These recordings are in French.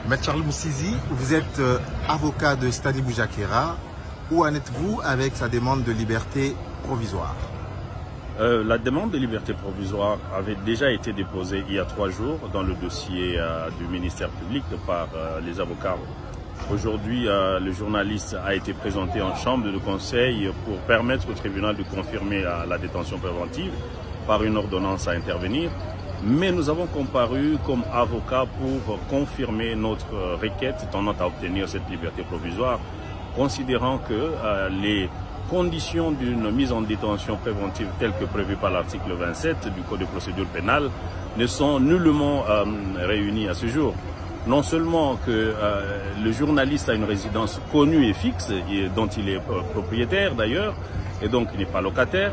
Maître Charles Moussizi, vous êtes avocat de Stani Boujakera. Où en êtes-vous avec sa demande de liberté provisoire? La demande de liberté provisoire avait déjà été déposée il y a 3 jours dans le dossier du ministère public par les avocats. Aujourd'hui, le journaliste a été présenté en chambre de conseil pour permettre au tribunal de confirmer la détention préventive par une ordonnance à intervenir. Mais nous avons comparu comme avocats pour confirmer notre requête tendant à obtenir cette liberté provisoire, considérant que les conditions d'une mise en détention préventive telles que prévues par l'article 27 du Code de procédure pénale ne sont nullement réunies à ce jour. Non seulement que le journaliste a une résidence connue et fixe, et dont il est propriétaire d'ailleurs, et donc il n'est pas locataire.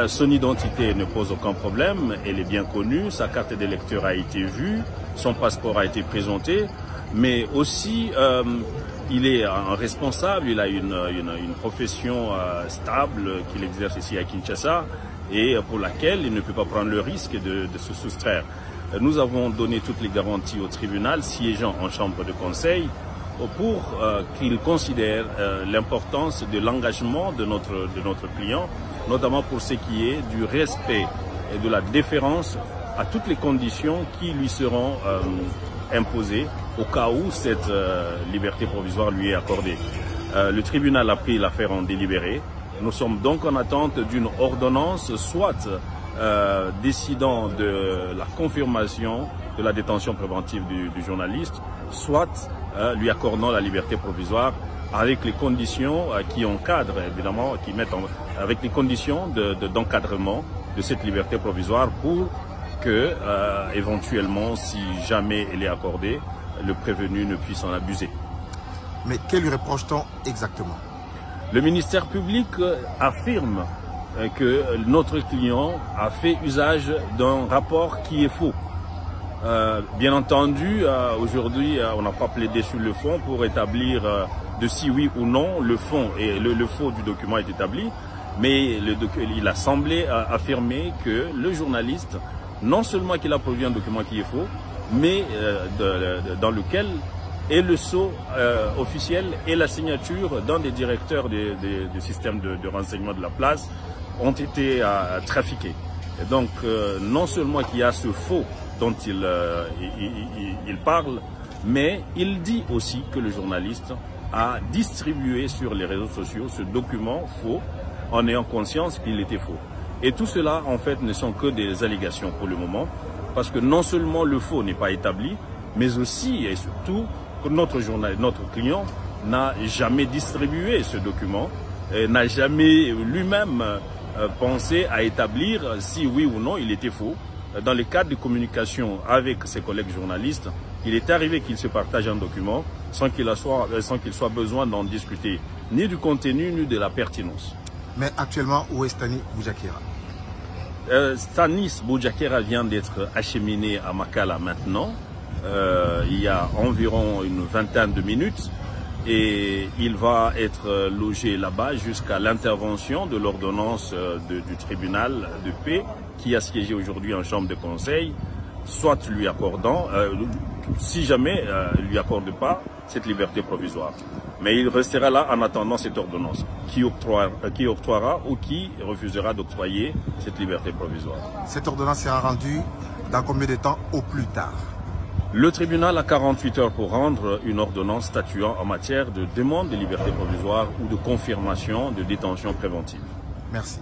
Son identité ne pose aucun problème, elle est bien connue, sa carte d'électeur a été vue, son passeport a été présenté, mais aussi il est un responsable, il a une profession stable qu'il exerce ici à Kinshasa et pour laquelle il ne peut pas prendre le risque de se soustraire. Nous avons donné toutes les garanties au tribunal siégeant en chambre de conseil pour qu'il considère l'importance de l'engagement de notre client, notamment pour ce qui est du respect et de la déférence à toutes les conditions qui lui seront imposées au cas où cette liberté provisoire lui est accordée. Le tribunal a pris l'affaire en délibéré. Nous sommes donc en attente d'une ordonnance, soit décidant de la confirmation de la détention préventive du journaliste, soit lui accordant la liberté provisoire avec les conditions qui encadrent, évidemment, avec les conditions d'encadrement de cette liberté provisoire pour que, éventuellement, si jamais elle est accordée, le prévenu ne puisse en abuser. Mais que lui reproche-t-on exactement? Le ministère public affirme que notre client a fait usage d'un rapport qui est faux. Bien entendu, aujourd'hui, on n'a pas plaidé sur le fond pour établir de si oui ou non le fond et le faux du document est établi, mais il a semblé affirmer que le journaliste, non seulement qu'il a produit un document qui est faux, mais dans lequel est le sceau officiel et la signature d'un des directeurs du système de renseignement de la place ont été trafiqués. Et donc, non seulement qu'il y a ce faux dont il parle, mais il dit aussi que le journaliste a distribué sur les réseaux sociaux ce document faux en ayant conscience qu'il était faux. Et tout cela, en fait, ne sont que des allégations pour le moment, parce que non seulement le faux n'est pas établi, mais aussi et surtout que notre client n'a jamais distribué ce document, n'a jamais lui-même pensé à établir si oui ou non il était faux. Dans le cadre de communication avec ses collègues journalistes, il est arrivé qu'il se partage un document sans qu'il soit besoin d'en discuter ni du contenu ni de la pertinence. Mais actuellement, où est Stani Boujakera? Stani Boujakera vient d'être acheminé à Makala maintenant, il y a environ une vingtaine de minutes, et il va être logé là-bas jusqu'à l'intervention de l'ordonnance du tribunal de paix qui a siégé aujourd'hui en chambre de conseil, soit lui accordant, si jamais lui accorde pas cette liberté provisoire. Mais il restera là en attendant cette ordonnance qui octroiera ou qui refusera d'octroyer cette liberté provisoire. Cette ordonnance sera rendue dans combien de temps au plus tard? Le tribunal a 48 heures pour rendre une ordonnance statuant en matière de demande de liberté provisoire ou de confirmation de détention préventive. Merci.